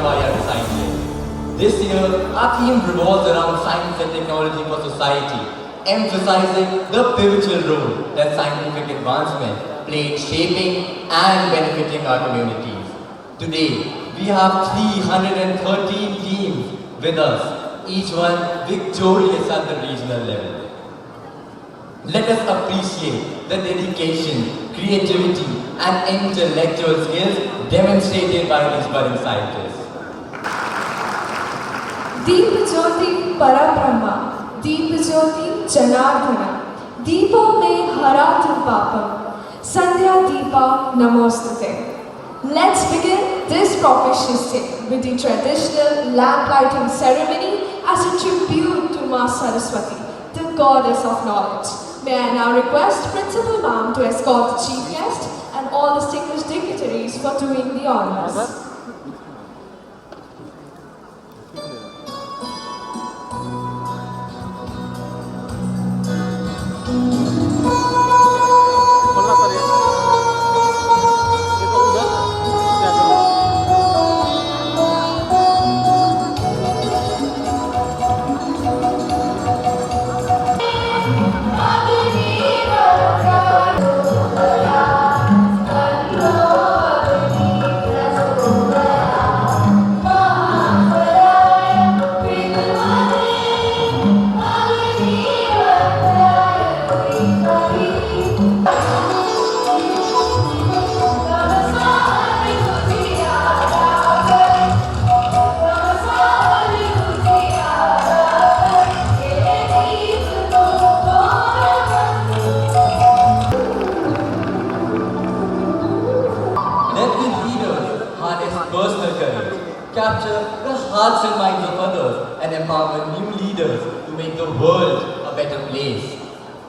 via recycling. This year, our theme revolves around science and technology for society, emphasizing the pivotal role that scientific advancement play in shaping and benefiting our communities. Today, we have 313 teams with us, each one victorious at the regional level. Let us appreciate the dedication, creativity, and intellectual skills demonstrated by these budding scientists. दीप ज्योति परब्रह्मा, दीप ज्योति जनार्दना, दीपो में हरातु पापम, संध्या दीपा नमोस्तुते. Let's begin this propitious day with the traditional lamp lighting ceremony as a tribute to Ma Saraswati, the goddess of knowledge. May I now request Principal Ma'am to escort the chief guest and all distinguished dignitaries for doing the honors. Capture the hearts and minds of others and empower new leaders to make the world a better place.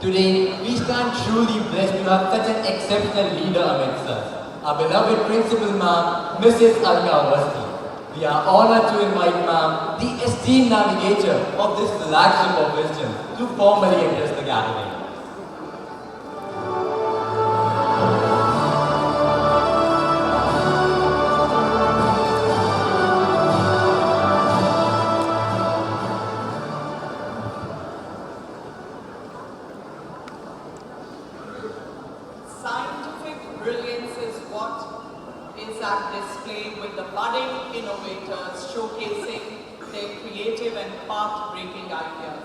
Today, we stand truly blessed to have such an exceptional leader amidst us, our beloved Principal Ma'am, Mrs. Alka Awasthi. We are honored to invite Ma'am, the esteemed navigator of this flagship of wisdom, to formally address the gathering. Brilliance is what is at display with the budding innovators showcasing their creative and path-breaking ideas.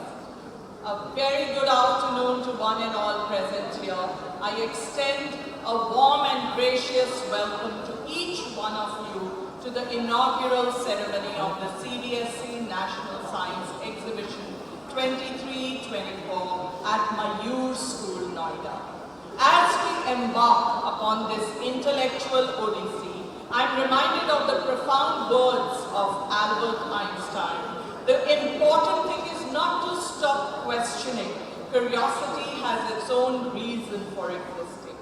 A very good afternoon to one and all present here. I extend a warm and gracious welcome to each one of you to the inaugural ceremony of the CBSE National Science Exhibition 23-24 at Mayoor School, Noida. As we embark upon this intellectual odyssey, I am reminded of the profound words of Albert Einstein. The important thing is not to stop questioning. Curiosity has its own reason for existing.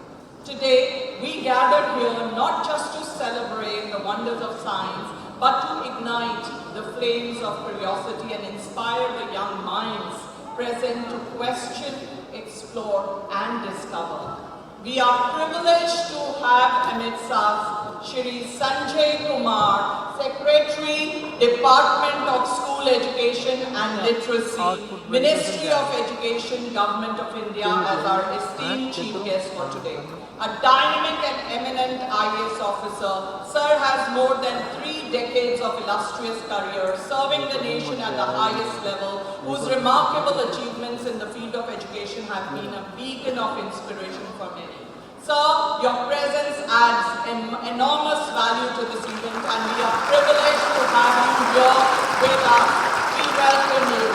Today, we gather here not just to celebrate the wonders of science, but to ignite the flames of curiosity and inspire the young minds present to question, explore, and discover. We are privileged to have amidst us Shri Sanjay Kumar, Secretary, Department of School Education and Literacy, Ministry of Education, Government of India as our esteemed chief guest for today. A dynamic and eminent IAS officer, Sir has more than 3 decades of illustrious career serving the nation at the highest level, whose remarkable achievements in the field of education have been a beacon of inspiration for many. Sir, your presence adds enormous value to this event and we are privileged to have you here with us. We welcome you.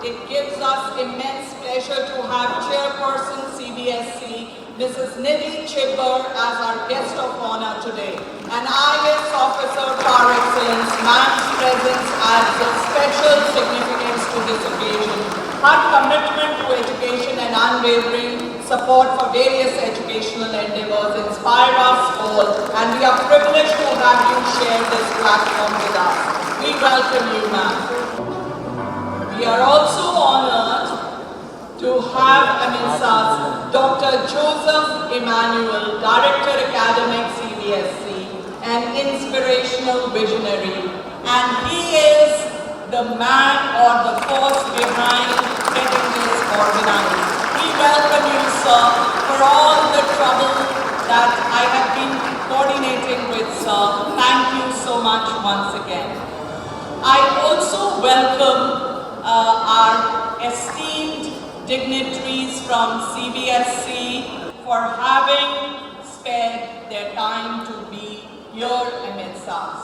It gives us immense pleasure to have Chairperson CBSE, Mrs. Nidhi Chibber as our guest of honor today. An IAS officer par excellence, ma'am's presence adds a special significance to this occasion. Her commitment to education and unwavering support for various educational endeavors inspire us all, and we are privileged to have you share this platform with us. We welcome you, ma'am. We are also honored to to have amidst us Dr. Joseph Emmanuel, Director Academic CBSE, an inspirational visionary. And he is the man or the force behind getting this organized. We welcome you, sir, for all the trouble that I have been coordinating with, sir. Thank you so much once again. I also welcome our esteemed dignitaries from CBSE for having spared their time to be here amidst us.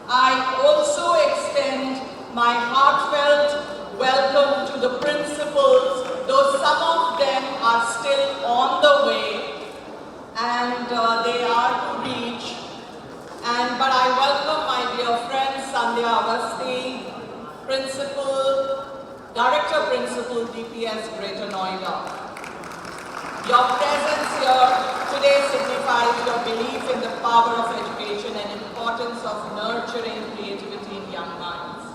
I also extend my heartfelt welcome to the principals, though some of them are still on the way and they are to reach. But I welcome my dear friend Sandhya Avasti, Director Principal, DPS Greater Noida. Your presence here today signifies your belief in the power of education and importance of nurturing creativity in young minds.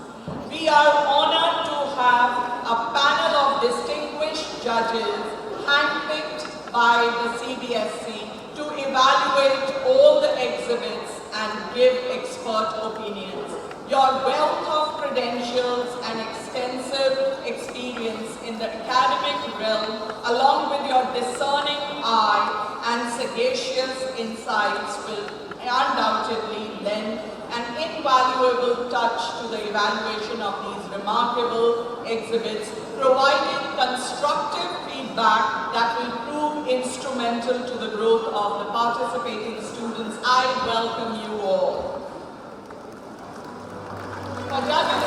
We are honored to have a panel of distinguished judges handpicked by the CBSE to evaluate all the exhibits and give expert opinions. Your wealth of credentials and extensive experience in the academic realm, along with your discerning eye and sagacious insights, will undoubtedly lend an invaluable touch to the evaluation of these remarkable exhibits, providing constructive feedback that will prove instrumental to the growth of the participating students. I welcome you all. For judges,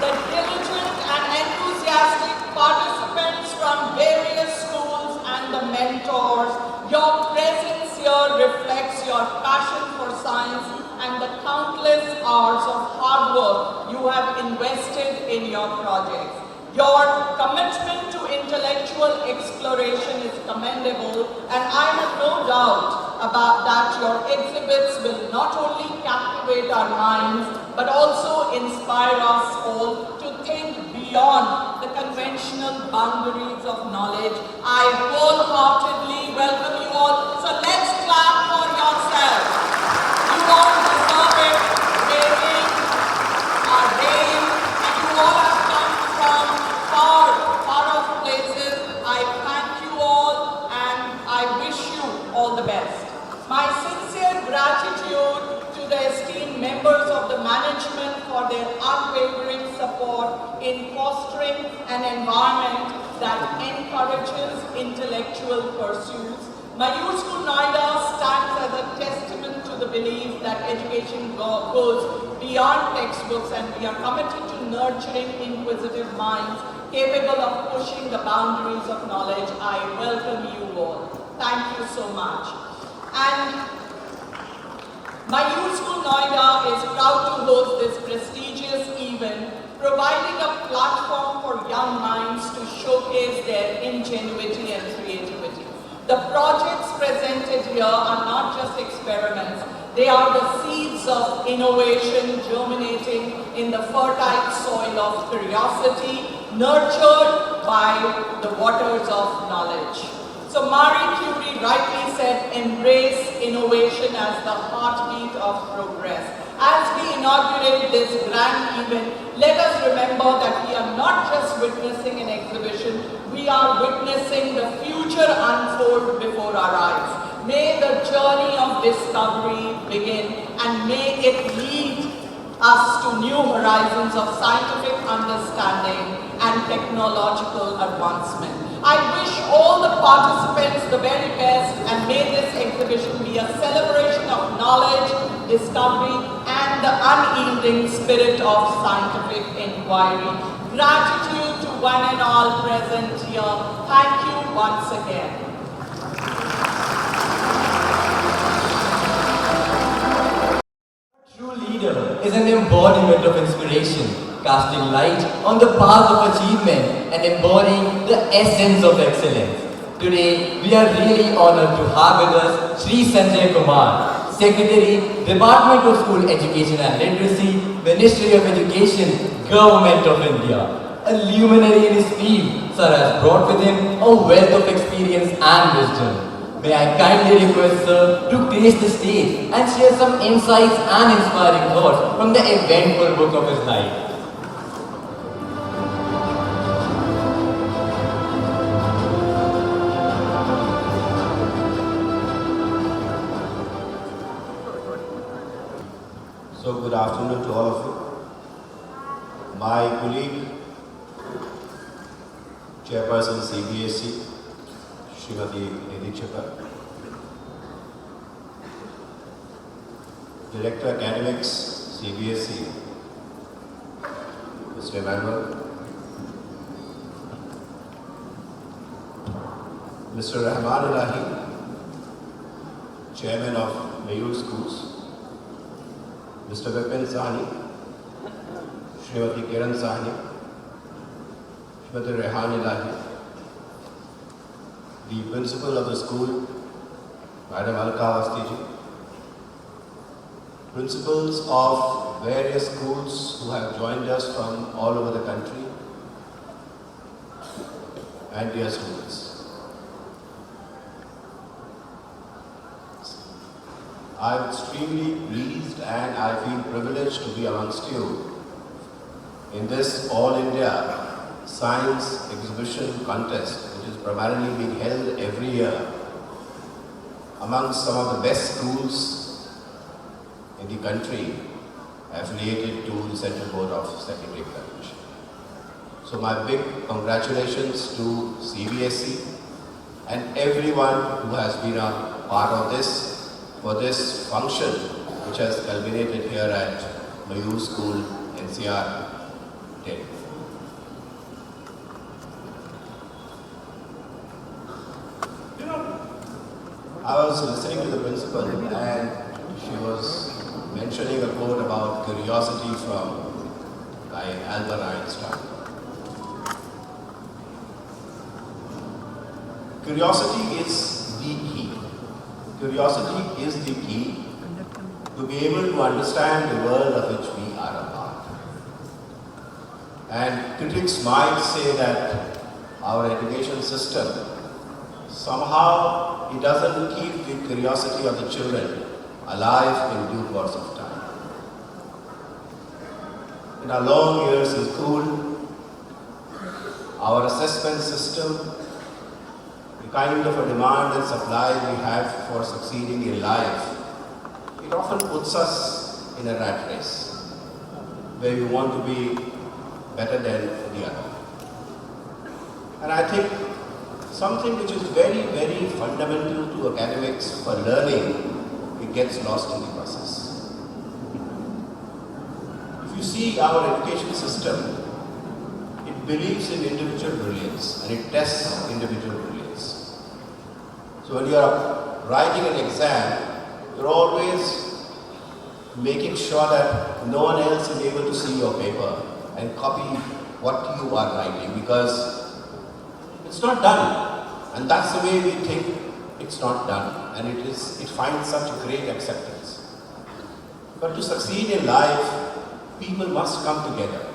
the diligent and enthusiastic participants from various schools and the mentors, your presence here reflects your passion for science and the countless hours of hard work you have invested in your projects. Your commitment to intellectual exploration is commendable, and I have no doubt about that your exhibits will not only captivate our minds, but also inspire us all to think beyond the conventional boundaries of knowledge. I wholeheartedly welcome you all. So let's clap for yourselves. You all deserve it. Waiting, are brave, and you all have come from far off places. I thank you all and I wish you all the best. My sincere gratitude to the esteemed members of the management for their unwavering support in fostering an environment that encourages intellectual pursuits. Mayoor School Noida stands as a testament to the belief that education goes beyond textbooks, and we are committed to nurturing inquisitive minds capable of pushing the boundaries of knowledge. I welcome you all. Thank you so much. And Mayoor School Noida is proud to host this prestigious event, providing a platform for young minds to showcase their ingenuity and creativity. The projects presented here are not just experiments, they are the seeds of innovation germinating in the fertile soil of curiosity, nurtured by the waters of knowledge. So Marie Curie rightly said, embrace innovation as the heartbeat of progress. As we inaugurate this grand event, let us remember that we are not just witnessing an exhibition, we are witnessing the future unfold before our eyes. May the journey of discovery begin and may it lead us to new horizons of scientific understanding and technological advancement. I wish all the participants the very best, and may this exhibition be a celebration of knowledge, discovery, and the unyielding spirit of scientific inquiry. Gratitude to one and all present here. Thank you once again. True leader is an embodiment of inspiration, casting light on the path of achievement and embodying the essence of excellence. Today, we are really honored to have with us Sri Sanjay Kumar, Secretary, Department of School Education and Literacy, Ministry of Education, Government of India. A luminary in his field, Sir has brought with him a wealth of experience and wisdom. May I kindly request Sir to grace the stage and share some insights and inspiring thoughts from the eventful book of his life. So good afternoon to all of you. My colleague, Chairperson CBSE, Srimati Nidhi, Director Academics, CBSE, Mr. Mayoor, Mr. Rahman, Chairman of Mayoor Schools, Mr. Vipin Sahni, Srimati Kiran Sahni, Srimati Rehan Ilahi, the Principal of the school, Madam Alka Awasthi ji, Principals of various schools who have joined us from all over the country, and dear students. I am extremely pleased and I feel privileged to be amongst you in this All India Science Exhibition Contest, which is primarily being held every year amongst some of the best schools in the country affiliated to the Central Board of Secondary Examination. So my big congratulations to CBSE and everyone who has been a part of this for this function, which has culminated here at Mayoor School, NCR, Delhi. I was listening to the principal and she was mentioning a quote about curiosity from Albert Einstein. Curiosity is the key. Curiosity is the key to be able to understand the world of which we are a part. And critics might say that our education system somehow it doesn't keep the curiosity of the children alive in due course of time. In our long years in school, our assessment system, the kind of a demand and supply we have for succeeding in life, it often puts us in a rat race where we want to be better than the other. And I think something which is very, very fundamental to academics for learning, it gets lost in the process. If you see our education system, it believes in individual brilliance and it tests individual brilliance. So when you are writing an exam, you're always making sure that no one else is able to see your paper and copy what you are writing, because it's not done. And that's the way we think it's not done. And it finds such great acceptance. But to succeed in life, people must come together.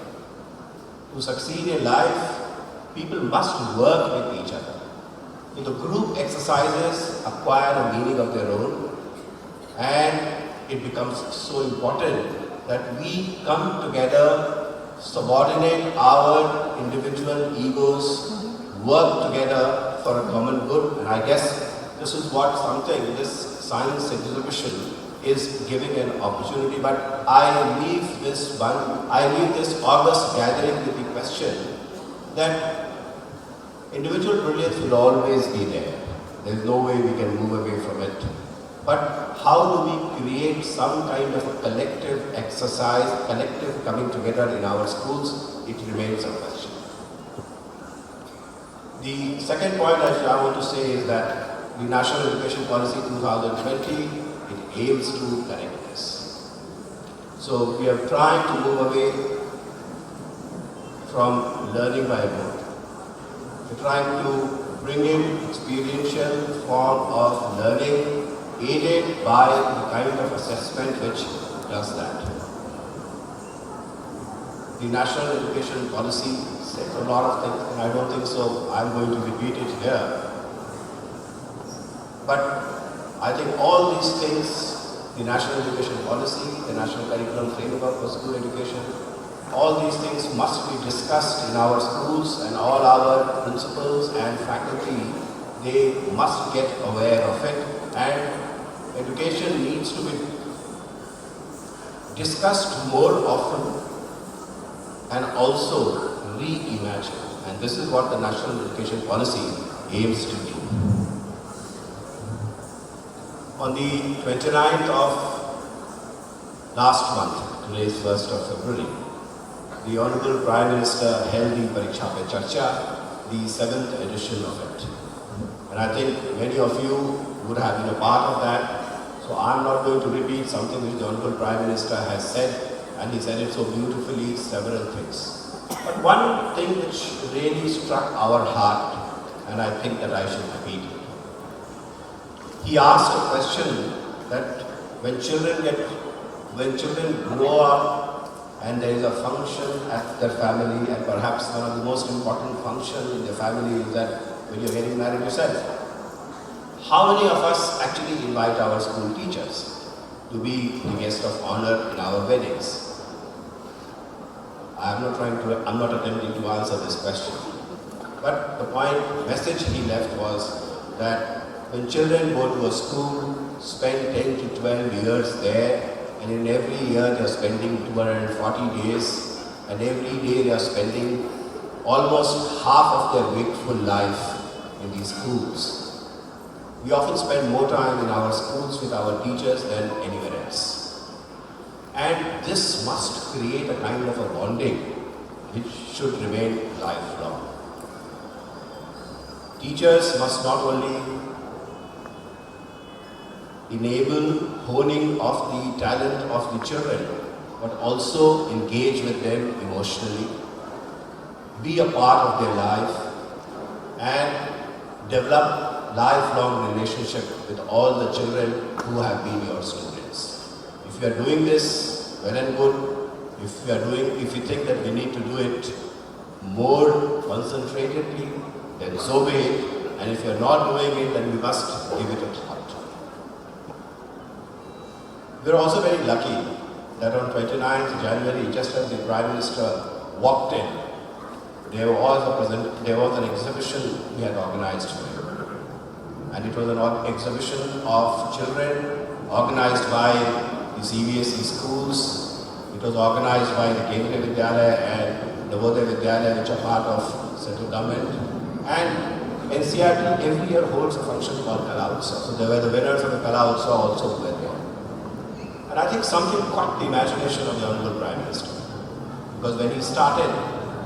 To succeed in life, people must work with each other. So the group exercises acquire a meaning of their own, and it becomes so important that we come together, subordinate our individual egos, work together for a common good. And I guess this is what this science exhibition is giving an opportunity. But I leave this August gathering with the question that individual brilliance will always be there. There is no way we can move away from it. But how do we create some kind of a collective exercise, collective coming together in our schools? It remains a question. The second point I want to say is that the National Education Policy 2020, it aims to correct this. So we are trying to move away from learning by rote. We're trying to bring in experiential form of learning aided by the kind of assessment which does that. The National Education Policy says a lot of things, and I don't think so I'm going to repeat it here. But I think all these things, the National Education Policy, the National Curriculum Framework for School Education, all these things must be discussed in our schools, and all our principals and faculty, they must get aware of it, and education needs to be discussed more often and also reimagined. And this is what the National Education Policy aims to do. On the 29th of last month, today is 1st of February, the Honorable Prime Minister held the Pariksha Pe Charcha, the 7th edition of it. And I think many of you would have been a part of that. So I'm not going to repeat something which the Honorable Prime Minister has said, and he said it so beautifully, several things. But one thing which really struck our heart, and I think that I should repeat it. He asked a question that when children grow up and there is a function at their family, and perhaps one of the most important functions in the family is that when you're getting married yourself, how many of us actually invite our school teachers to be the guest of honor in our weddings? I'm not attempting to answer this question. But the message he left was that when children go to a school, spend 10 to 12 years there, and in every year they are spending 240 days, and every day they are spending almost half of their wakeful life in these schools. We often spend more time in our schools with our teachers than anywhere else. And this must create a kind of a bonding which should remain lifelong. Teachers must not only enable honing of the talent of the children, but also engage with them emotionally, be a part of their life, and develop lifelong relationship with all the children who have been your students. If you are doing this, well and good. If you think that we need to do it more concentratedly, then so be it. And if you are not doing it, then we must give it a thought. We are also very lucky that on 29th January, just as the Prime Minister walked in, there was an exhibition we had organized for him. And it was an exhibition of children organized by the CBSE schools. It was organized by the Kendriya Vidyalaya and Navodaya Vidyalaya, which are part of central government. And NCRT every year holds a function called Kala Utsav. So there were the winners of the Kala Utsav also were there. And I think something caught the imagination of the Honorable Prime Minister. Because when he started,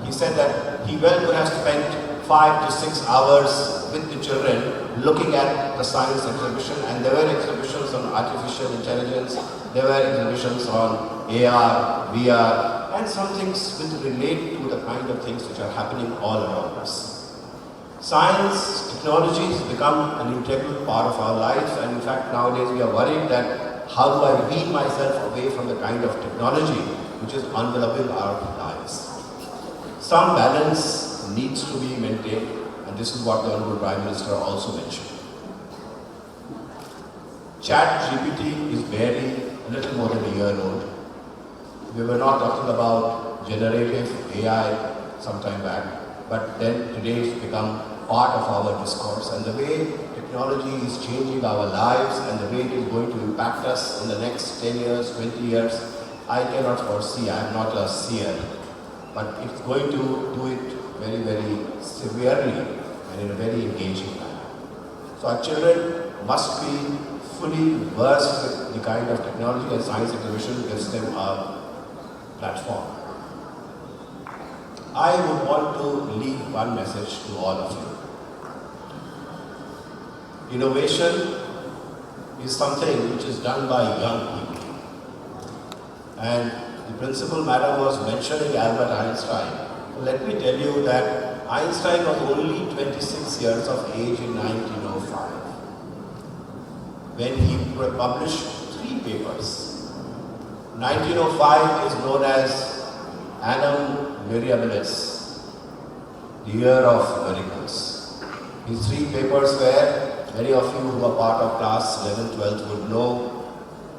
he said that he could have spent 5 to 6 hours with the children looking at the science exhibition, and there were exhibitions on artificial intelligence, there were exhibitions on AR, VR, and some things will relate to the kind of things which are happening all around us. Science, technology has become an integral part of our lives, and in fact nowadays we are worried that how do I wean myself away from the kind of technology which is enveloping our lives. Some balance needs to be maintained, and this is what the Honorable Prime Minister also mentioned. ChatGPT is barely a little more than a year old. We were not talking about generative AI some time back, but then today it's become part of our discourse, and the way technology is changing our lives and the way it is going to impact us in the next 10 years, 20 years, I cannot foresee. I am not a seer, but it's going to do it very, very severely and in a very engaging manner. So our children must be fully versed with the kind of technology, and science exhibition gives them a platform. I would want to leave one message to all of you. Innovation is something which is done by young people. And the principal madam was mentioning Albert Einstein. Let me tell you that Einstein was only 26 years of age in 1905. when he published 3 papers. 1905 is known as Annum Mirabilis, the year of miracles. His 3 papers were, many of you who are part of class 11th, 12th would know.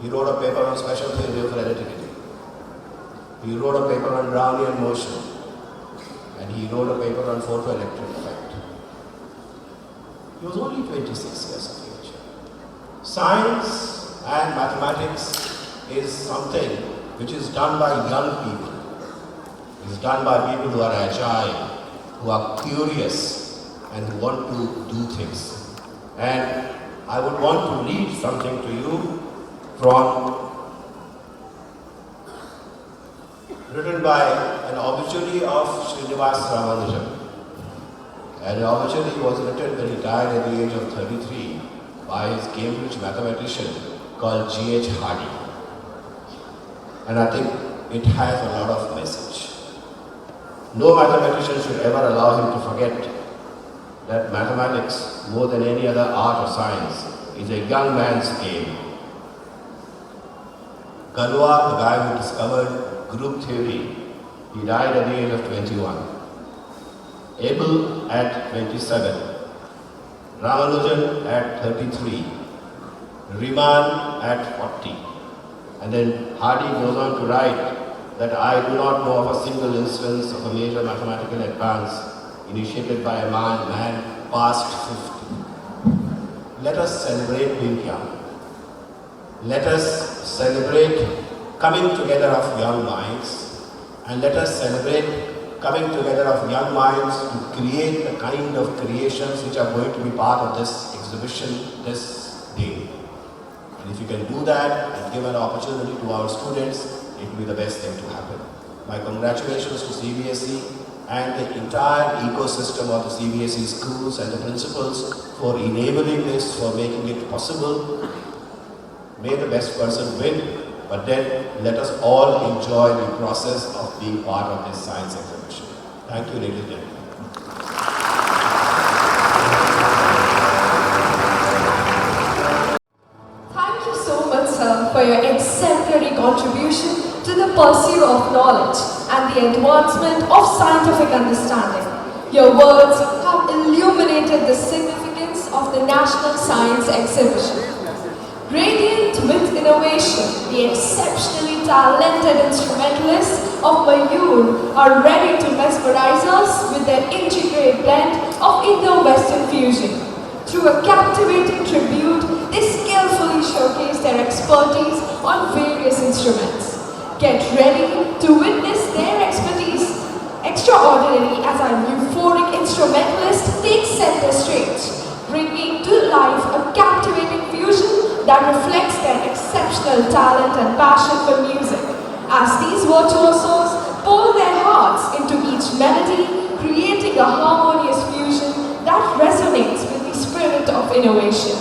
He wrote a paper on special theory of relativity. He wrote a paper on Brownian motion. And he wrote a paper on photoelectric effect. He was only 26 years of age. Science and mathematics is something which is done by young people. It is done by people who are agile, who are curious, and who want to do things. And I would want to read something to you written by an obituary of Srinivas Ramanujan. And the obituary was written when he died at the age of 33 by his Cambridge mathematician called G.H. Hardy. And I think it has a lot of message. No mathematician should ever allow him to forget that mathematics, more than any other art or science, is a young man's game. Galois, the guy who discovered group theory, he died at the age of 21. Abel at 27. Ramanujan at 33. Riemann at 40. And then Hardy goes on to write that I do not know of a single instance of a major mathematical advance initiated by a man past 50. Let us celebrate being young. Let us celebrate coming together of young minds, and let us celebrate coming together of young minds to create the kind of creations which are going to be part of this exhibition this day. And if you can do that and give an opportunity to our students, it will be the best thing to happen. My congratulations to CBSE and the entire ecosystem of the CBSE schools and the principals for enabling this, for making it possible. May the best person win, but then let us all enjoy the process of being part of this science exhibition. Thank you, ladies and gentlemen. Thank you so much, sir, for your exemplary contribution to the pursuit of knowledge and the advancement of scientific understanding. Your words have illuminated the significance of the National Science Exhibition. Radiant with innovation, the exceptionally talented instrumentalists of Mayoor are ready to mesmerize us with their intricate blend of Indo-Western fusion. Through a captivating tribute, they skillfully showcase their expertise on various instruments. Get ready to witness their expertise extraordinary as our euphoric instrumentalist takes center stage, bringing to life a captivating fusion that reflects their exceptional talent and passion for music. As these virtuosos pour their hearts into each melody, creating a harmonious fusion that resonates with the spirit of innovation.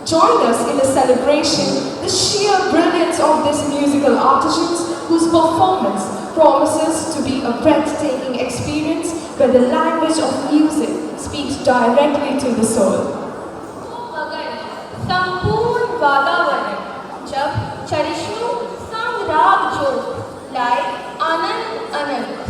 Join us in the celebration, the sheer brilliance of these musical artisans whose performance promises to be a breathtaking experience where the language of music speaks directly to the soul. संपूर्ण वातावरण जब चरिशु संग राग जो लाए आनंद अनंत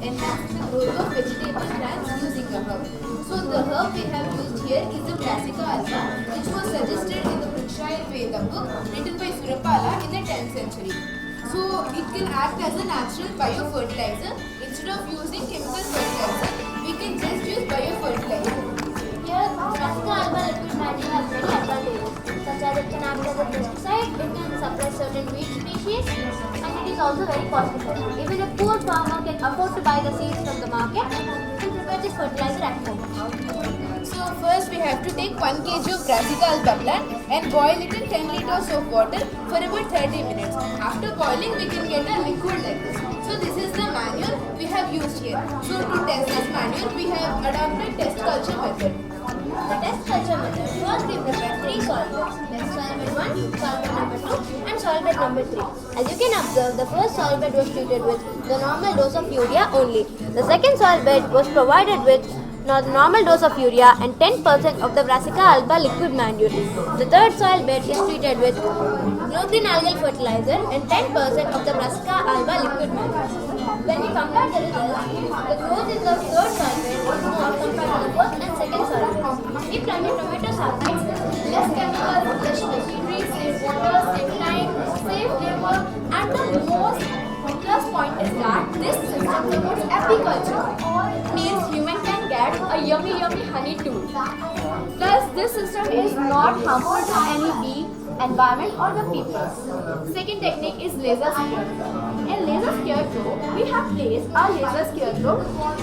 enhances the growth of vegetable plants using a herb. So the herb we have used here is the Brassica alba, which was suggested in the Berkshire Veda book written by Surapala in the 10th century. So it can act as a natural biofertilizer. Instead of using chemical fertilizer, we can just use biofertilizer. Here, Brassica alba liquid nitrogen has many advantages, such as it can act as a pesticide, it can suppress certain weed species, and it is also very cost effective. Even a poor farmer can afford to buy the seeds from the market and prepare this fertilizer at home. So first we have to take 1 kg of Brassica alba plant and boil it in 10 liters of water for about 30 minutes. After boiling, we can get a liquid like this. So this is the manure we have used here. So to test this manure, we have adopted test culture method. The test culture method, first we prepare 3 solvents, like solvent 1, solvent number 2 and solvent number 3. As you can observe, the first solvent was treated with the normal dose of urea only. The second solvent was provided with the normal dose of urea and 10% of the Brassica alba liquid manure. The third solvent is treated with blue-green algal fertilizer and 10% of the Brassica alba liquid manure. When we compare the results, the growth in the third solvent is more compared to the first and second solvent. If planted tomato sulfites, less chemicals, less machinery, save water, save time, save labor, and the most plus point is that this system promotes apiculture. Means human can get a yummy honey too. Plus, this system is not harmful to any bee, environment or the people. Second technique is laser scarecrow. In laser scarecrow, we have placed our laser scarecrow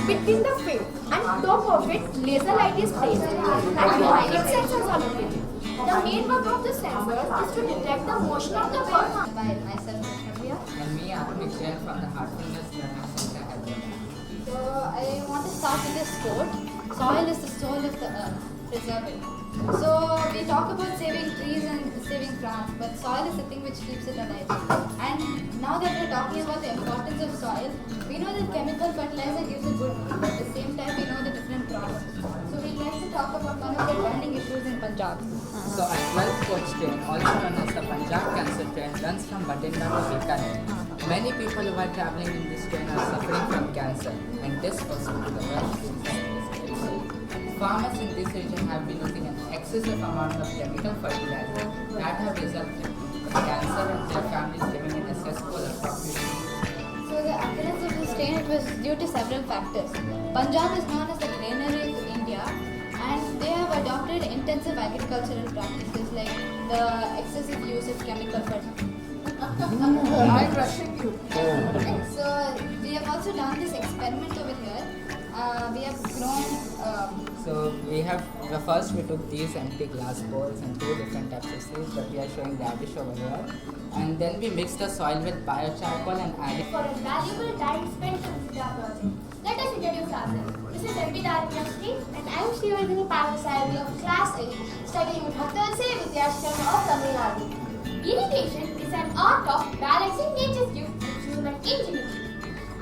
between the field and top of it laser light is placed and behind it sensors are located. The main work of the sensors is to detect the motion of the bird. By myself, Natalia. And me, Arvind from the Heartfulness Learning Center, Hyderabad. So, I want to start with this quote. Soil is the soul of the earth. Preserve it. So, we talk about saving trees and saving plants, but soil is the thing which keeps it alive. And now that we're talking about the importance of soil, we know that chemical fertilizer gives a good yield, but at the same time, we know the different problems. So, we'd like to talk about one of the burning issues in Punjab. So a 12-coach train, also known as the Punjab Cancer Train, runs from Batinda to Bikaner. Many people who are travelling in this train are suffering from cancer, and this was one of the worst things. Farmers in this region have been using an excessive amount of chemical fertilizer that have resulted in cancer and their families living in a cesspool of toxicity. So the occurrence of this train, it was due to several factors. Punjab is known as the granary of India, and they have adopted intensive agricultural practices like the excessive use of chemical fertilizer. I'm rushing you. So we have also done this experiment over here. We have grown. So first we took these empty glass bowls and 2 different types of seeds that we are showing radish over here. And then we mixed the soil with biochar and added. For a valuable time spent on the project, let us introduce ourselves. This is MP Darpinasri and I am Srivardhini Parasari of Class 8, studying with Bhaktavalse Vidyashram of Tamil Nadu. Irrigation is an art of balancing nature's gift with human ingenuity.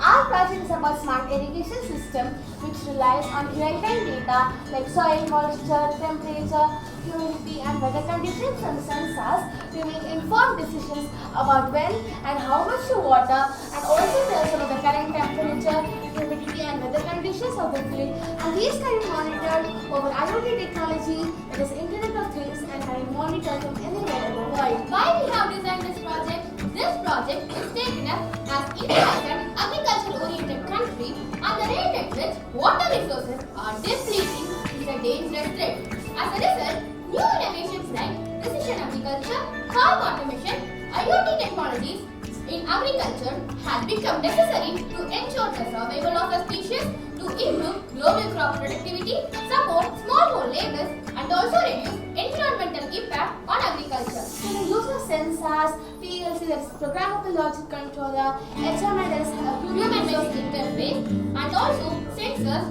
Our project is about smart irrigation system which relies on real-time data like soil moisture, temperature, humidity and weather conditions from the sensors to make informed decisions about when and how much to water, and also tells about the current temperature, humidity and weather conditions of the field, and these can be monitored over IoT technology, that is Internet of Things, and can be monitored from anywhere in the world. Why we have designed this project? This project is taken up as India is an agricultural-oriented country and the rate at which water resources are depleting is a dangerous threat. As a result, new innovations like precision agriculture, farm automation, IoT technologies in agriculture have become necessary to ensure the survival of a species, to improve global crop productivity, support smallholder labors, and also reduce environmental impact on agriculture. So the use of sensors, PLC, that is programmable logic controller, HMI, that is human machine interface, and also sensors,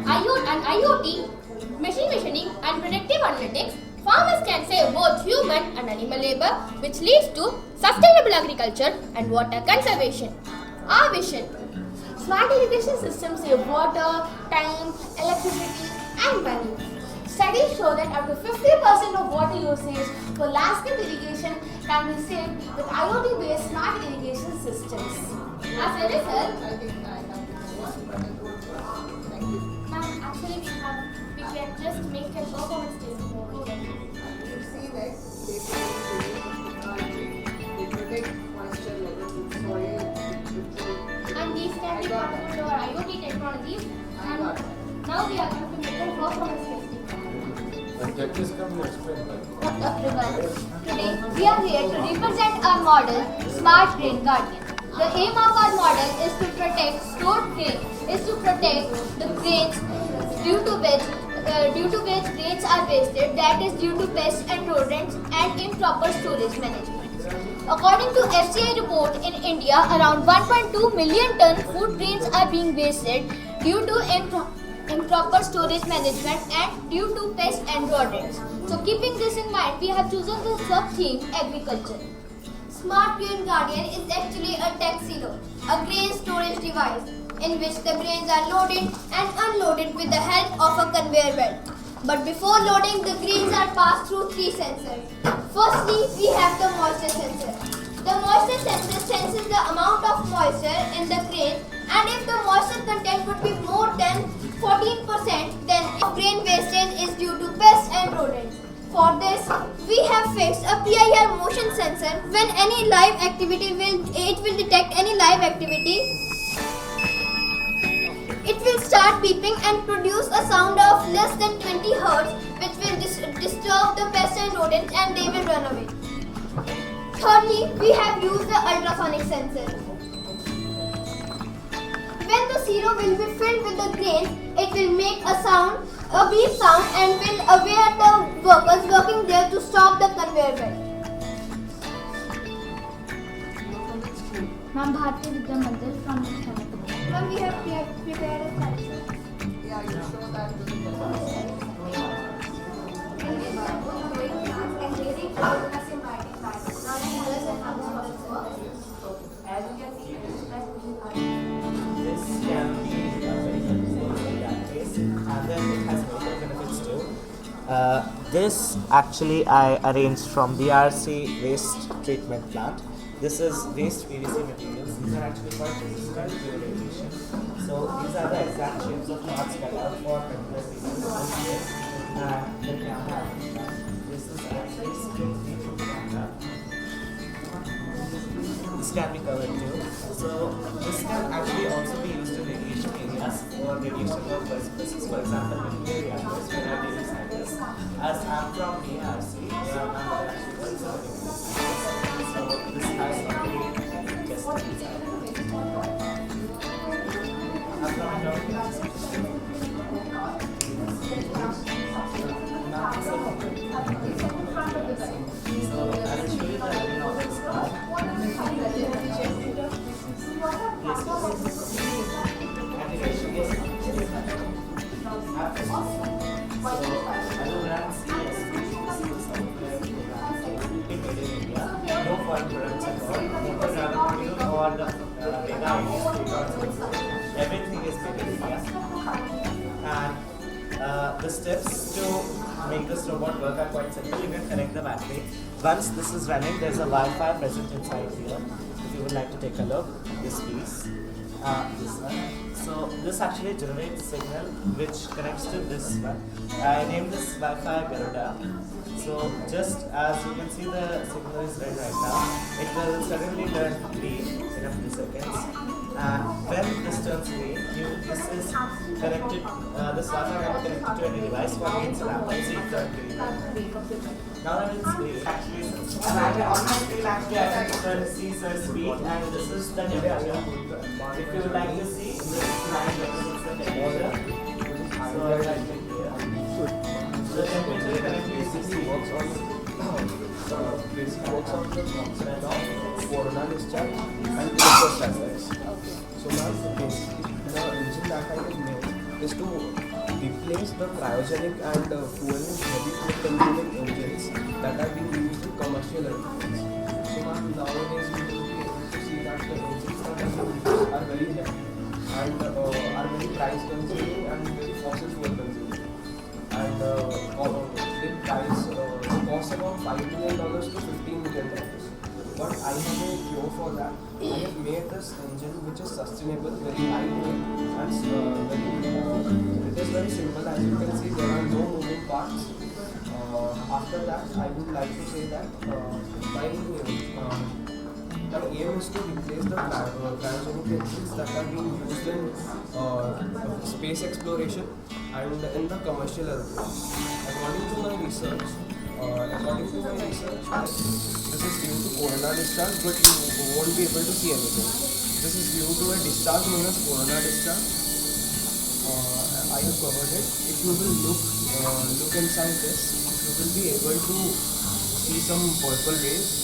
IoT, machine visioning, and predictive analytics, farmers can save both human and animal labor, which leads to sustainable agriculture and water conservation. Our vision: smart irrigation systems save water, time, electricity, and money. Studies show that up to 50% of water usage for landscape irrigation can be saved with IoT-based smart irrigation systems. As a result, I think I have to go. Thank you. ma'am, actually we can just make a performance test more. You see that they protect moisture levels in soil. And these can be connected to our IoT technologies. And now we are going to make a performance testing. Today, we are here to represent our model, Smart Grain Guardian. The aim of our model is to protect stored grain, the grains due to which grains are wasted, that is due to pests and rodents and improper storage management. According to FCI report, in India, around 1.2 million ton food grains are being wasted due to improper storage management and due to pests and rodents. So keeping this in mind, we have chosen the sub-theme agriculture. Smart Grain Guardian is actually a tech silo, a grain storage device in which the grains are loaded and unloaded with the help of a conveyor belt. But before loading, the grains are passed through 3 sensors. Firstly, we have the moisture sensor. The moisture sensor senses the amount of moisture in the grain, and if the moisture content would be more than 14%, then grain wastage is due to pests and rodents. For this, we have fixed a PIR motion sensor. When any live activity it will detect any live activity. It will start beeping and produce a sound of less than 20 Hz, which will disturb the pests and rodents, and they will run away. Thirdly, we have used the ultrasonic sensor. When the silo will be filled with the grains, it will make a beep sound, and will aware the workers working there to stop the conveyor belt. Ma'am, Bharati Vidya Mandir from Chennai. Ma'am, we have prepared a sensor. Yeah, you show that to the This can be very helpful in that case, and then it has medical benefits too. This actually I arranged from the RC waste treatment plant. This is waste PVC materials. These are actually quite resistant to radiation. So these are the exact shapes of knots cut out for particular pieces. And the camera. This is actually split into camera. This can be covered too. So this can actually also be used in radiation areas for radiation purposes. For example, nuclear reactors where our data scientists, as I'm from ARC, where I'm actually conserving this. So this has already tested inside. I'm from So I will show you the engine of this car. No foreign products at all. Motor driver module or the mega everything is made in India. And the steps to make this robot work are quite simple. You can connect the battery. Once this is running, there's a Wi-Fi present inside here. If you would like to take a look, this piece, this one. So this actually generates signal which connects to this one. I named this Wi-Fi Garuda. So just as you can see, the signal is red right now. It will suddenly turn green in a few seconds. When this turns green, this is connected. This Wi-Fi can be connected to any device. For me, it's a laptop. So it turns green. Now that it's green, actually, on my screen actually I can see the speed, and this is the temperature. If you would like to see, this line represents the temperature. So I can click here. The temperature currently is 60. Works on the corona discharge and electrostasis. So now basically the engine that I will make is to replace the cryogenic and fueling heavy fuel consuming engines that are being used in commercial airplanes. So now nowadays we will be able to see that the engines that are being used are very heavy and are very price consuming and very fossil fuel consuming. And they price the cost about $5 million to $15 million. but I have a cure for that. I have made this engine which is sustainable, very lightweight, and it is very simple. As you can see, there are no moving parts. After that, I would like to say that my aim is to replace the cryogenic engines that are being used in space exploration and in the commercial aeroplanes. According to my research, this is due to corona discharge, but you won't be able to see anything. This is due to a discharge known as corona discharge. I have covered it. If you will look inside this, you will be able to see some purple rays.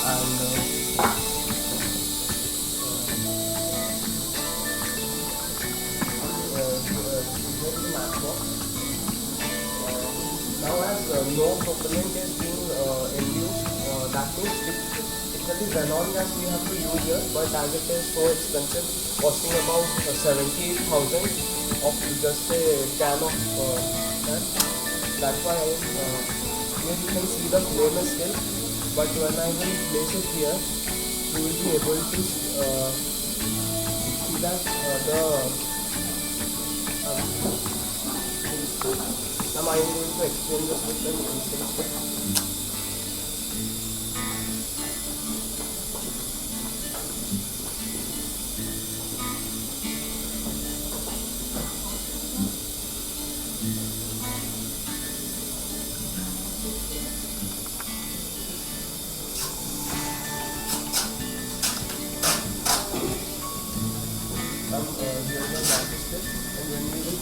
And now as no propellant is being induced, that means it is xenon gas we have to use here, but as it is so expensive, costing about 78,000 of just a can of that. That's why here you can see the flame is still, but when I will place it here, you will be able to see that now I am going to explain this with an instance.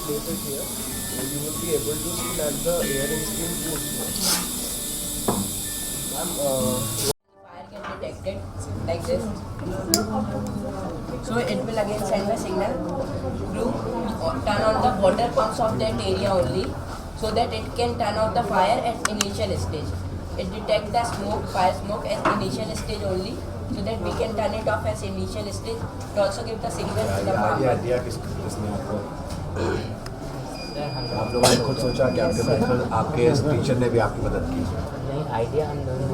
Place it here, you will be able to see that the air is being pushed here. Fire can detect it like this. So it will again send the signal to turn on the water pumps of that area only, so that it can turn off the fire at initial stage. It detects the fire smoke at initial stage only, so that we can turn it off as initial stage. It also give the signal to the farmer. आप लोगों ने खुद सोचा कि आपके medical आपके teacher ने भी आपकी मदद की? नहीं, आइडिया हम दोनों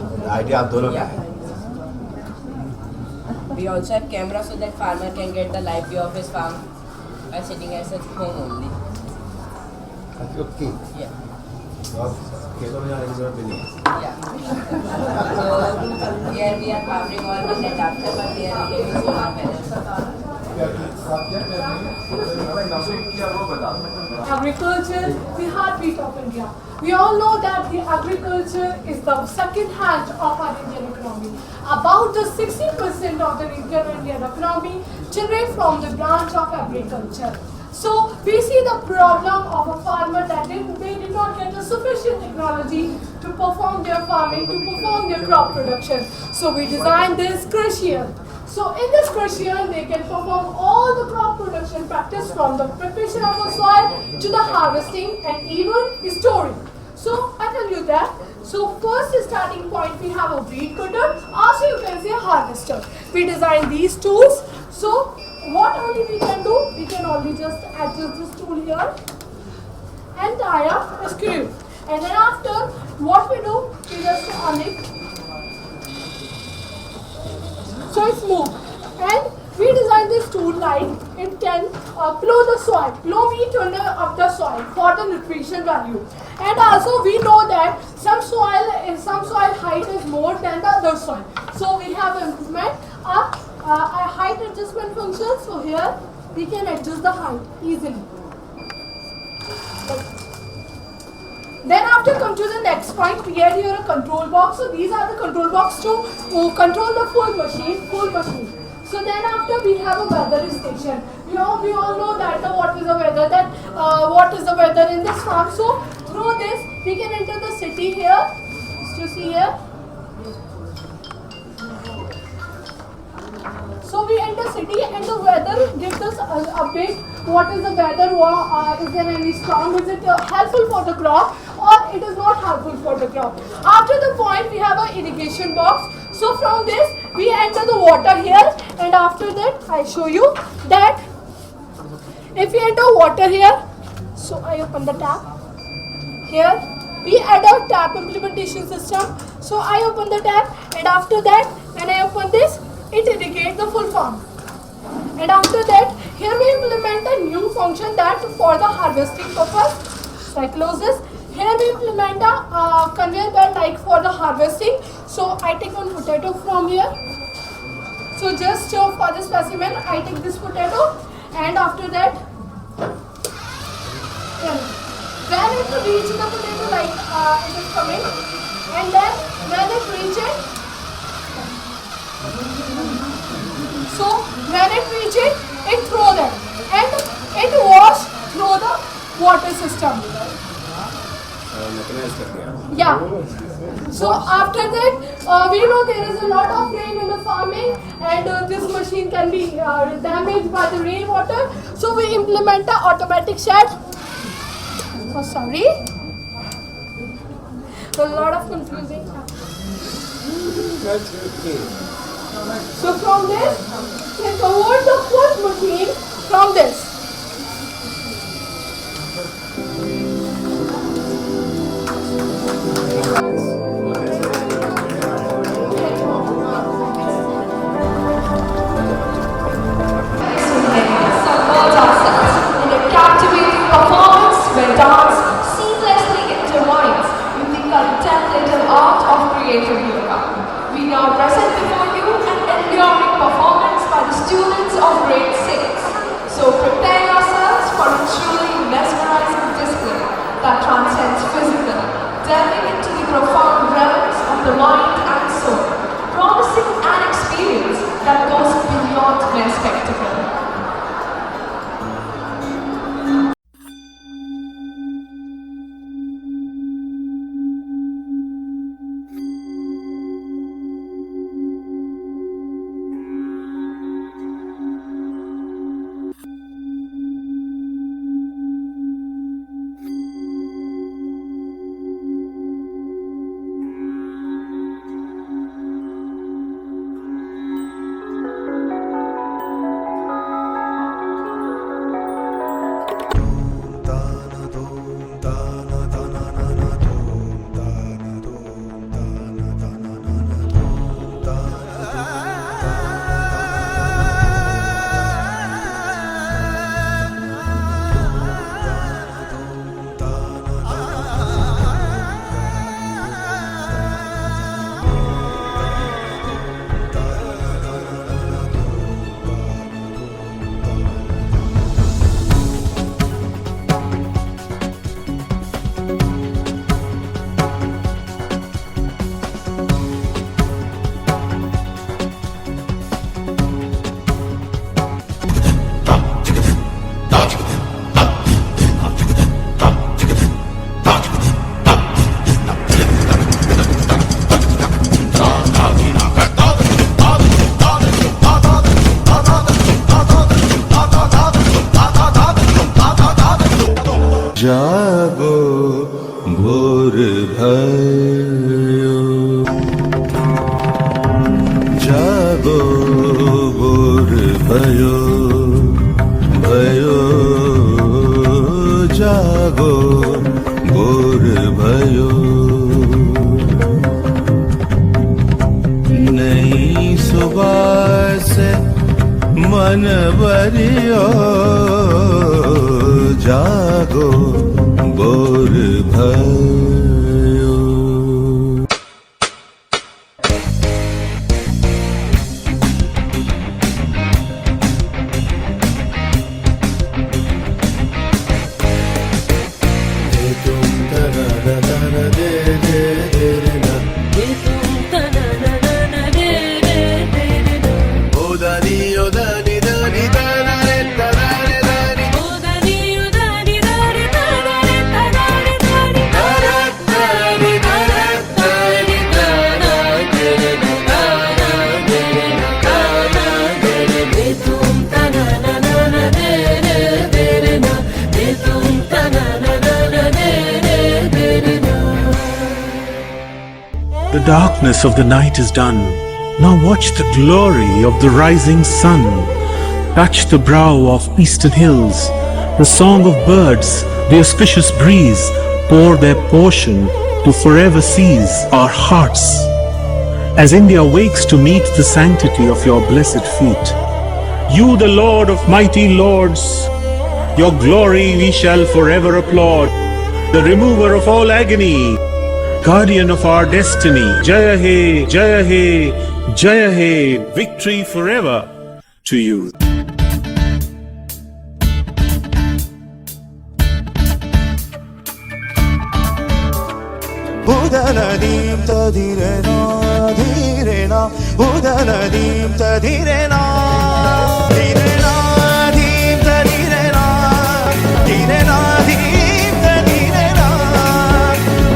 आप दोनों का है। We also have camera so that farmer can get the live view of his farm by sitting at his home only. Okay. Yeah. और खेतों में जाने की जरूरत भी नहीं। Yeah. So here we are powering all the net after, but we are having solar panels. Agriculture, the heartbeat of India. We all know that the agriculture is the second hand of our Indian economy. About the 60% of the Indian economy generate from the branch of agriculture. So we see the problem of a farmer that they did not get the sufficient technology to perform their farming, to perform their crop production. So we designed this crucial. So in this crucial, they can perform all the crop production practice from the preparation of the soil to the harvesting and even storing. So I tell you that. So first starting point, we have a weed cutter. Also you can say a harvester. We design these tools. So what only we can do? We can only just adjust this tool here and tie up a screw. And then after, what we do? We just on it. So it's moved. And we design this tool like it can plow the soil, plow wheat under of the soil for the nutrition value. And also we know that some soil height is more than the other soil. So we have implement a height adjustment function. So here we can adjust the height easily. Then after come to the next point, we add here a control box. So these are the control box to control the full machine. So then after we have a weather station. We all know that what is the weather in this farm. So through this we can enter the city here. Just to see here. So we enter city and the weather gives us a update. What is the weather? Is there any storm? Is it helpful for the crop or it is not helpful for the crop? After the point we have an irrigation box. So from this we enter the water here, and after that I show you that if we enter water here, so I open the tap here we add a tap implementation system. So I open the tap, and after that, when I open this, it indicates the full form. And after that, here we implement a new function that for the harvesting purpose. So I close this. Here we implement a conveyor belt like for the harvesting. So I take one potato from here. So just for the specimen, I take this potato, and after that, when it reaches the potato, like it is coming, and then when it reaches, so when it reaches, it throws them, and it wash through the water system. Yeah. So after that, we know there is a lot of rain in the farming, and this machine can be damaged by the rainwater. So we implement a automatic shed. Oh, sorry. A lot of confusing. So from this, we convert the fourth machine from this. Dance seamlessly intertwines with the contemplative art of creative yoga. We now present before you an enduring performance by the students of grade 6. So prepare yourselves for a truly mesmerizing display that transcends physical, delving into the profound realms of the mind and soul, promising an experience that goes beyond mere spectacle. जागो भोर भयो जागो भोर भयो भयो जागो भोर भयो नई सुबह से मन भरियो जागो भोर भयो The darkness of the night is done. Now watch the glory of the rising sun. Touch the brow of eastern hills, the song of birds, the auspicious breeze, pour their portion to forever seize our hearts. As India wakes to meet the sanctity of your blessed feet, you, the Lord of mighty lords, your glory we shall forever applaud. The remover of all agony, guardian of our destiny, Jaya He, Jaya He, Jaya He, victory forever to you. Udanadim tadirena, direna, udanadim tadirena, direna, dim tadirena, direna, dim tadirena,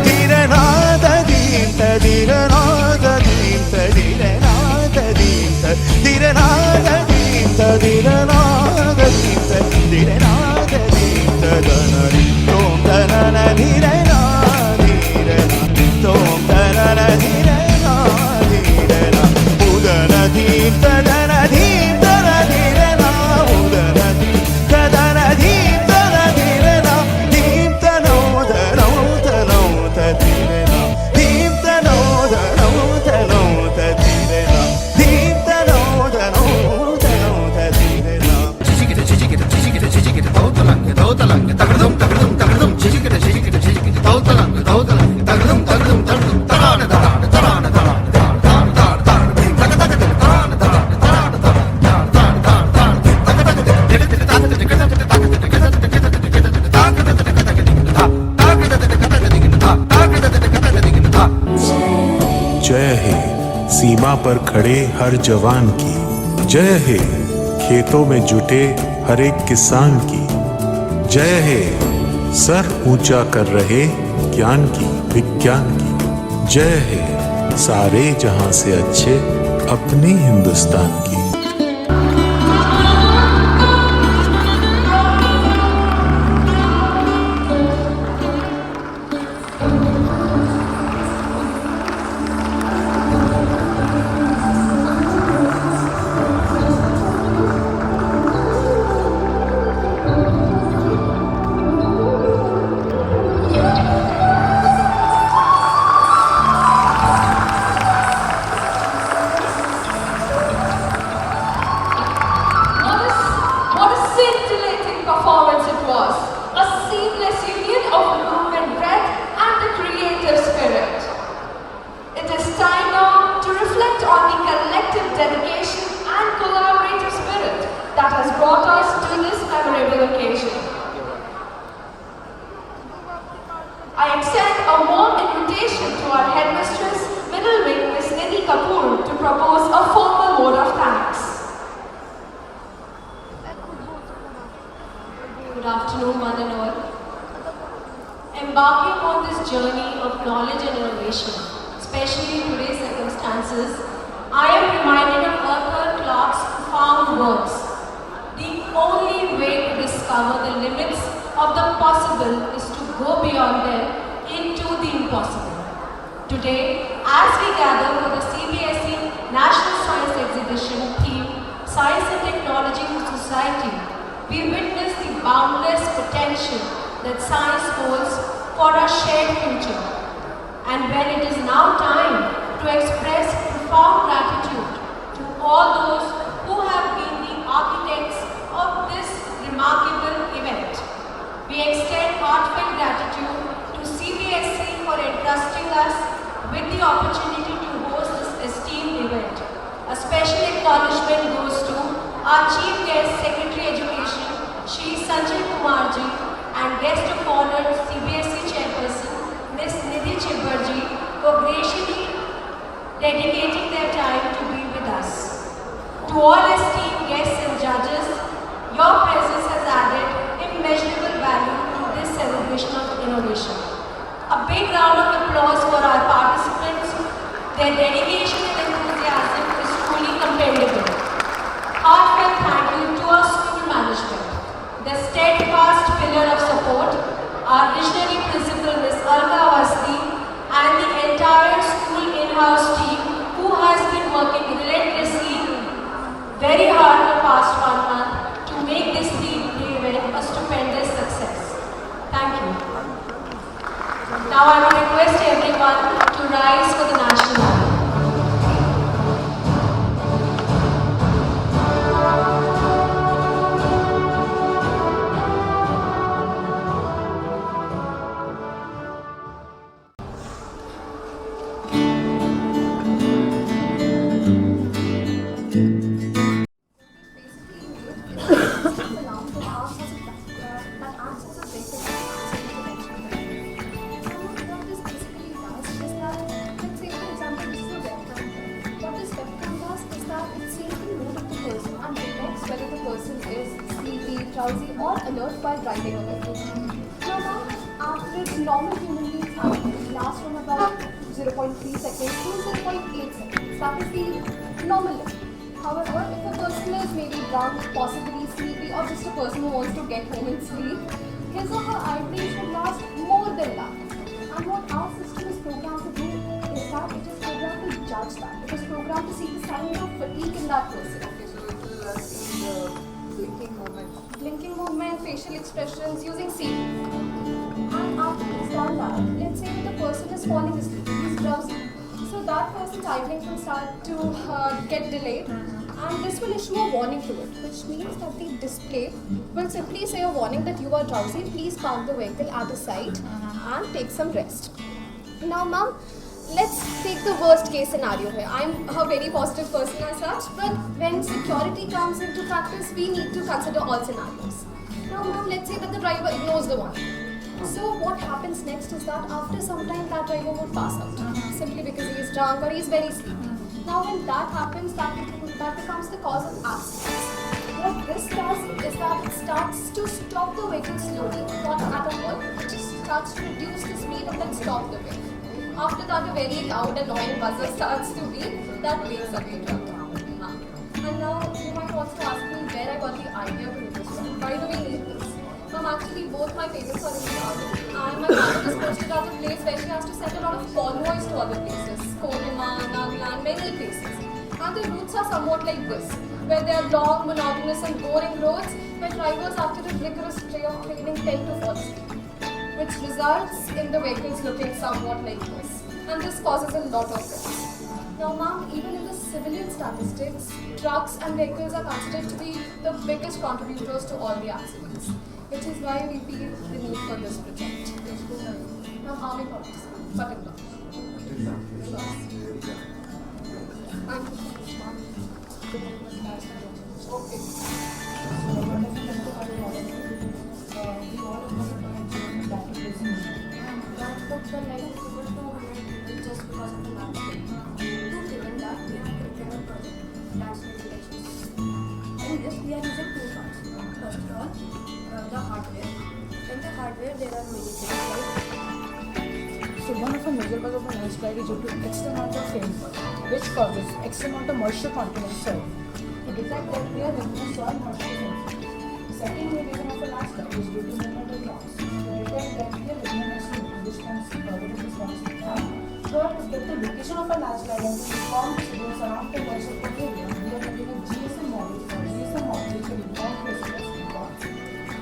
direna, tadim tadirena, tadim tadirena, tadim tadirena, tadim tadirena, tadim tadirena, tadim tadanari, tom tanana direna. Tom tanana direna, direna, udana dim tadana dim tadana direna, udana dim tadana dim tadana direna, dim tano tano tano tadirena, dim tano tano tano tadirena, dim tano tano tano tadirena. Chijikita chijikita chijikita chijikita tautalanga tautalanga takadum takadum takadum chijikita chijikita chijikita tautalanga tautalanga takadum takadum takadum tarana tarana tarana tarana जय है सीमा पर खड़े हर जवान की, जय है खेतों में जुटे हर एक किसान की, जय है सर ऊंचा कर रहे ज्ञान की विज्ञान की, जय है सारे जहां से अच्छे अपने हिंदुस्तान की। What a scintillating performance it was. A seamless union of movement, breath and the creative spirit. It is time now to reflect on the collective dedication and collaborative spirit that has brought us to this memorable occasion. I extend a warm invitation to our headmistress, Middle Wing, Ms. Nidhi Kapoor, to propose a formal vote of thanks. Good afternoon, one and all. Embarking on this journey of knowledge and innovation, especially in today's circumstances, I am reminded of Arthur Clarke's profound words. The only way to discover the limits of the possible is to go beyond them into the impossible. Today, as we gather for the CBSE National Science Exhibition theme, Science and Technology in Society, we witness the boundless potential that science holds for our shared future. And when it is now time to express profound gratitude to all those who have been the architects of this remarkable event, we extend heartfelt gratitude to CBSE for entrusting us with the opportunity to host this esteemed event. A special acknowledgement goes to our Chief Guest Secretary Education, Shri Sanjay Kumarji, and Guest of Honor CBSE Chairperson, Ms. Nidhi Chibbarji, for graciously dedicating their time to be with us. To all esteemed guests and judges, your presence has added immeasurable value to this celebration of innovation. A big round of applause for our participants. Their dedication and enthusiasm is truly commendable. Heartfelt thank you to our school management, the steadfast pillar of support, our visionary principal Ms. Alka Awasthi, and the entire school in-house team who has been working relentlessly very hard for the past 1 month to make this three-day event a stupendous success. Thank you. rise for the national anthem. Drowsy or alert while driving away. Now, after normal human beings have last from about 0.3 seconds to 0.8 seconds. That is the normal level. However, if a person is maybe drunk, possibly sleepy, or just a person who wants to get home and sleep, his or her eye blink should last more than that. And what our system is programmed to do is that it is programmed to judge that. It is programmed to see the signs of fatigue in that person. Okay, so it will see the blinking movement, facial expressions using C. And after it's done that, let's say that the person is falling asleep, he's drowsy. So that person's eye blink will start to get delayed, and this will issue a warning to it, which means that the display will simply say a warning that you are drowsy, please park the vehicle at the side and take some rest. Now, ma'am, let's take the worst case scenario here. I'm a very positive person as such, but when security comes into practice, we need to consider all scenarios. Now, ma'am, let's say that the driver ignores the warning. So what happens next is that after some time that driver would pass out simply because he is drunk or he is very sleepy. Now when that happens, that becomes the cause of accidents. What this does is that it starts to stop the vehicle slowly, not at all. It just starts to reduce the speed and then stop the vehicle. After that, a very loud, annoying buzzer starts to beep that wakes up the driver. And now you might also ask me where I got the idea to do this one. Why do we need this? Actually, both my parents are in the army, and my mother is posted at a place where she has to send a lot of convoys to other places, Kohima, Nagaland, many places. And the routes are somewhat like this, where there are long, monotonous and boring roads where drivers after a rigorous day of training tend to fall asleep, which results in the vehicles looking somewhat like this. And this causes a lot of risks. Now, ma'am, even in the civilian statistics, trucks and vehicles are considered to be the biggest contributors to all the accidents, which is why we feel the need for this project. Now, army policy, but in law. Thank you so much, ma'am. Okay. But the negative figure 200 just because of the landscape. Given that, we have to prepare a project that's regulations. In this, we are using two parts. First of all, the hardware. In the hardware, there are many things like. So one of the major causes of landslide is due to extra amount of rainfall, which causes extra amount of moisture content in soil. To detect that, we are using a soil moisture sensor. The second main reason of a landslide is due to movement of rocks. To detect that, we are using a slope, which can with response. Third is that the location of a landslide and to inform the citizens around the world of the area, we are using a GSM model which will inform places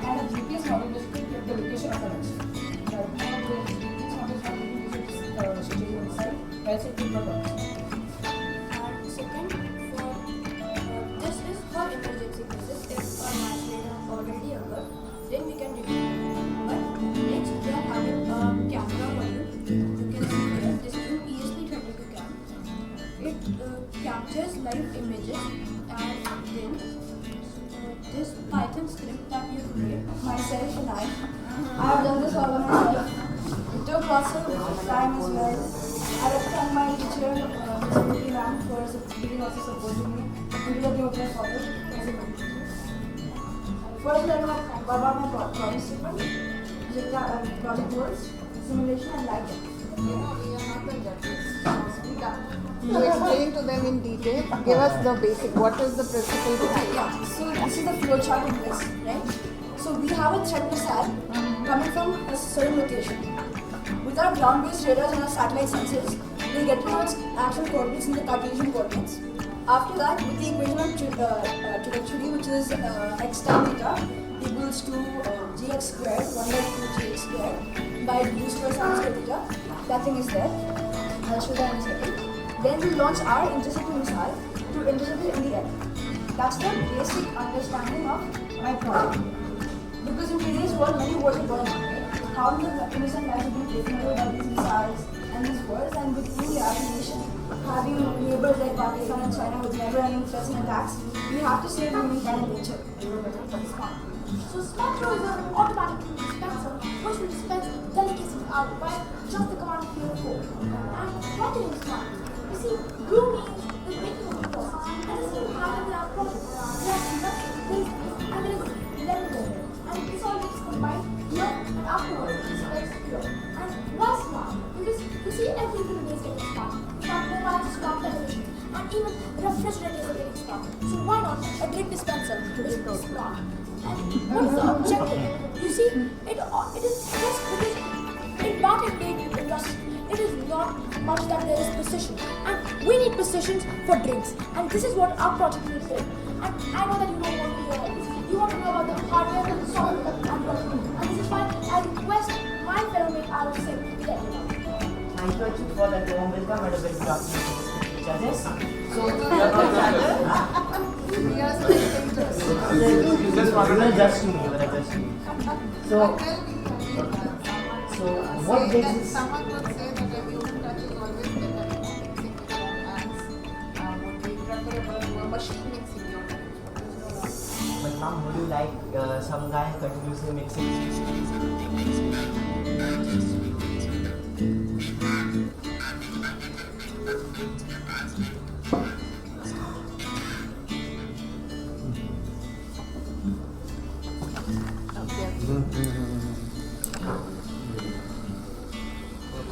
and a GPS model which will get the location of a landslide. Right now, the GPS model is not using schedule inside, else it will not work. And second, this is for emergency cases. If a landslide has already occurred, then we can review. But next, we are having a camera module. You can see here, this is an ESP32 cam. It captures live images, and then this Python script that we have made, myself and I have done this all by myself. It took lots of time as well. I have thanked my teacher, Ms. ma'am, for giving also supporting me into the new class order as a mentor. First, I have about my project statement, project goals, simulation, and lighting. We are not the judges. You explain to them in detail. Give us the basic. What is the principle behind? Yeah, so this is the flow chart of this, right? So we have a threat missile coming from a certain location. With our ground-based radars and our satellite sensors, we get to know its actual coordinates in the Cartesian coordinates. After that, with the equation of trajectory, which is x tan theta equals to gx squared, 1 by 2 gx squared by d squared sin squared theta, that thing is there. Shweta in a second. Then we'll launch our interceptor missile to intercept it in the air. That's the basic understanding of my product. Because in today's world, many wars are going on, right? Thousands of innocent lives have been taken away by these missiles and these wars, and with India, as a nation, having neighbors like Pakistan and China with never-ending threats and attacks, we have to save humankind and nature. So Spectro is an automatic dispenser which will dispense delicacies out by just the command of your phone. And what is smart? You see, brew means the making of the process. And this is happening in our project. There are nuts, there is this, and there is lemon there. And this all gets combined here, and afterwards it spreads here. And why smart? Because you see everything is getting smart. Smart mobiles, smart television, and even refrigerators are getting smart. So why not a drink dispenser which is smart? And what is the objective? You see, it is just because in that and industry, it is not much that there is precision. And we need precisions for drinks. And this is what our project will do. And I know that you don't want to hear all this. You want to know about the hardware and the software and what to do. And this is why I request my fellow mate Alex to let you know. Thank you for that warm welcome and a very documentary judges. So, we are just to me. So what makes Someone would say that a human touch is always better than mixing with your hands. Would be preferable to a machine mixing your hands. But mom, would you like some guy continuously mixing?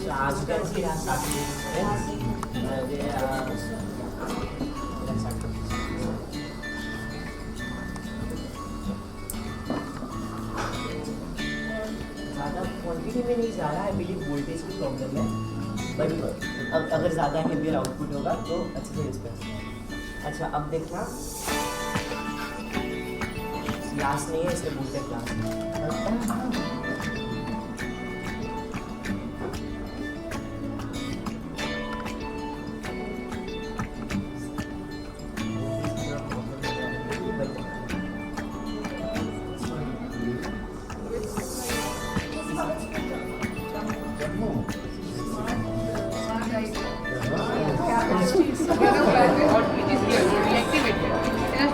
So as you can see, I started ज़्यादा quantity में नहीं जा रहा है, believe voltage की problem है, but अगर ज़्यादा हेवियर आउटपुट होगा तो अच्छे से डिस्पेंस। अच्छा अब देखना, ग्लास नहीं है इसलिए बोलते glass.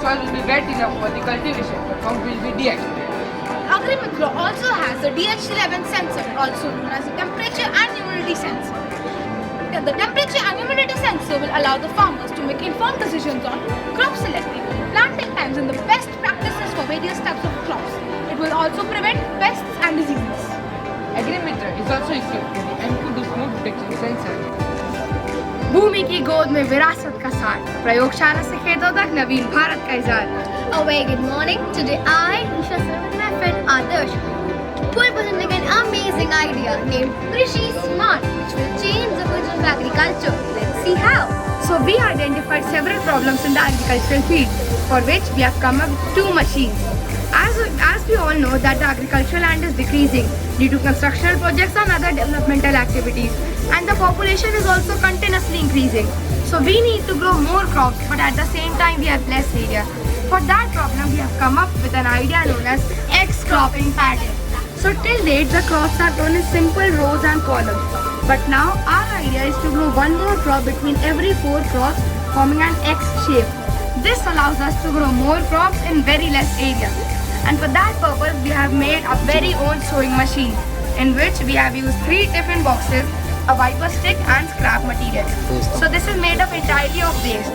Soil will be wet enough for the cultivation, the pump will be deactivated. Agrimicro also has a DH11 sensor, also known as a temperature and humidity sensor. The temperature and humidity sensor will allow the farmers to make informed decisions on crop selecting, planting times and the best practices for various types of crops. It will also prevent pests and diseases. Agrimeter is also equipped with the M2 smoke detection sensor. भूमि की गोद में विरासत का साथ, प्रयोगशाला से खेतों तक नवीन भारत का इजाद। A very good morning. Today I, Nisha Sir, and my friend Adarsh will present an amazing idea named Krishi Smart, which will change the future of agriculture. Let's see how. So we identified several problems in the agricultural field, for which we have come up with two machines. As we all know that the agricultural land is decreasing due to constructional projects and other developmental activities, and the population is also continuously increasing. So we need to grow more crops, but at the same time we have less area. For that problem we have come up with an idea known as X-cropping pattern. So till date the crops are grown in simple rows and columns. But now our idea is to grow one more crop between every 4 crops, forming an X shape. This allows us to grow more crops in very less area. And for that purpose we have made a very own sewing machine, in which we have used 3 different boxes, a wiper stick and scrap material. So this is made up entirely of waste,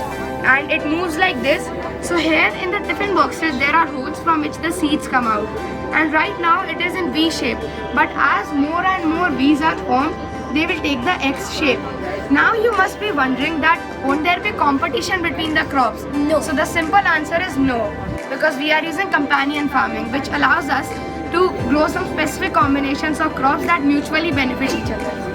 and it moves like this. So here in the different boxes there are holes from which the seeds come out, and right now it is in V shape, but as more and more V's are formed, they will take the X shape. Now you must be wondering that won't there be competition between the crops? No. So the simple answer is no, because we are using companion farming, which allows us to grow some specific combinations of crops that mutually benefit each other.